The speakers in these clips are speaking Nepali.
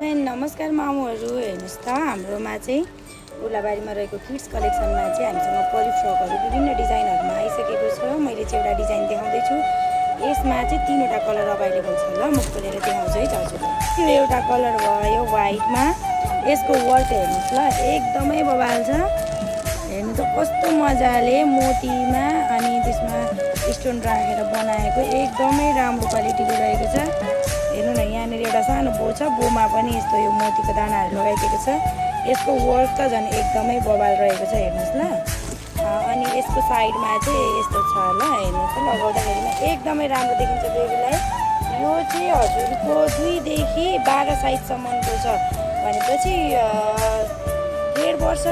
नमस्कार मामुहरू, हेर्नुहोस् त हाम्रोमा चाहिँ उर्लाबारीमा रहेको किड्स कलेक्सनमा चाहिँ हामीसँग परी फ्रकहरू विभिन्न डिजाइनहरूमा आइसकेको छ। मैले चाहिँ एउटा डिजाइन देखाउँदैछु। यसमा चाहिँ 3वटा कलर अभाइलेबल छ। ल म खोलेर देखाउँछु है हजुरलाई। यो एउटा कलर भयो व्हाइटमा। यसको वर्क हेर्नुहोस् ल, एकदमै बबाल छ। हेर्नु त कस्तो मजाले मोतीमा अनि त्यसमा स्टोन राखेर बनाएको एकदमै राम्रो क्वालिटीको रहेको छ। हेर्नु न, यहाँनिर एउटा सानो बो छ, बोमा पनि यस्तो यो मोतीको दानाहरू लगाइदिएको छ। यसको वर्क त झन् एकदमै बबाल रहेको छ, हेर्नुहोस् ल। अनि यसको साइडमा चाहिँ यस्तो छ ल, हेर्नुहोस् त, लगाउँदाखेरिमा एकदमै राम्रो देखिन्छ बेबीलाई। यो चाहिँ हजुरको 2 देखि 12 साइजसम्मको छ। भनेपछि 1.5 वर्ष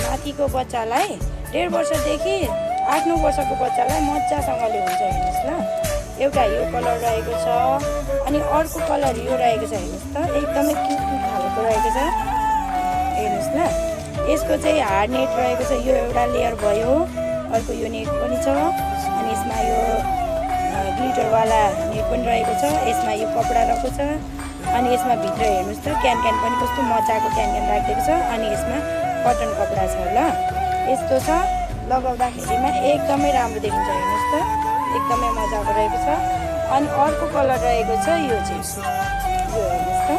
माथिको बच्चालाई, 1.5 वर्षदेखि 8-9 वर्षको बच्चालाई मजासँगले हुन्छ, हेर्नुहोस् ल। एउटा यो कलर रहेको छ, अनि अर्को कलर यो रहेको छ, हेर्नुहोस् त, एकदमै क्युट खालको रहेको छ, हेर्नुहोस् ल। यसको चाहिँ हार्ड नेट रहेको छ, यो एउटा लेयर भयो, अर्को यो नेट पनि छ, अनि यसमा यो ग्लिटरवाला नेट पनि रहेको छ। यसमा यो कपडा रहेको छ, अनि यसमा भित्र हेर्नुहोस् त, क्यान पनि कस्तो मजाको क्यान राखिदिएको छ, अनि यसमा कटन कपडा छ ल। यस्तो छ, लगाउँदाखेरिमा एकदमै राम्रो देखिन्छ, हेर्नुहोस् त, एकदमै मजाको रहेको छ। अनि अर्को कलर रहेको छ, यो चाहिँ यो हेर्नुहोस् त,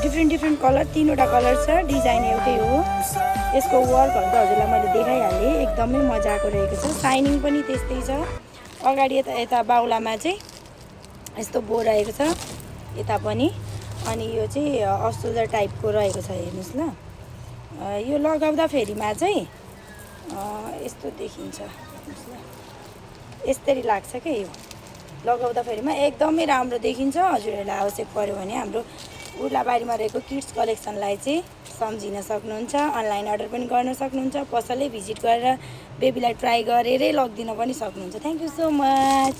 डिफ्रेन्ट कलर, 3वटा कलर छ, डिजाइन एउटै हो। यसको वर्कहरू त हजुरलाई मैले देखाइहालेँ, एकदमै मजाको रहेको छ। साइनिङ पनि त्यस्तै छ। अगाडि यता बाउलामा चाहिँ यस्तो बो रहेको छ, यता पनि, अनि यो चाहिँ अस्ट्रोजर टाइपको रहेको छ, हेर्नुहोस् ल। यो लगाउँदाखेरिमा चाहिँ यस्तो देखिन्छ, हेर्नुहोस् ल, यसरी लाग्छ क्या। यो लगाउँदाखेरिमा एकदमै राम्रो देखिन्छ। हजुरहरूलाई आवश्यक पर्यो भने हाम्रो उर्लाबारीमा रहेको किड्स कलेक्सनलाई चाहिँ सम्झिन सक्नुहुन्छ। अनलाइन अर्डर पनि गर्न सक्नुहुन्छ। पसलै भिजिट गरेर बेबीलाई ट्राई गरेरै लगिदिन पनि सक्नुहुन्छ। Thank you so much.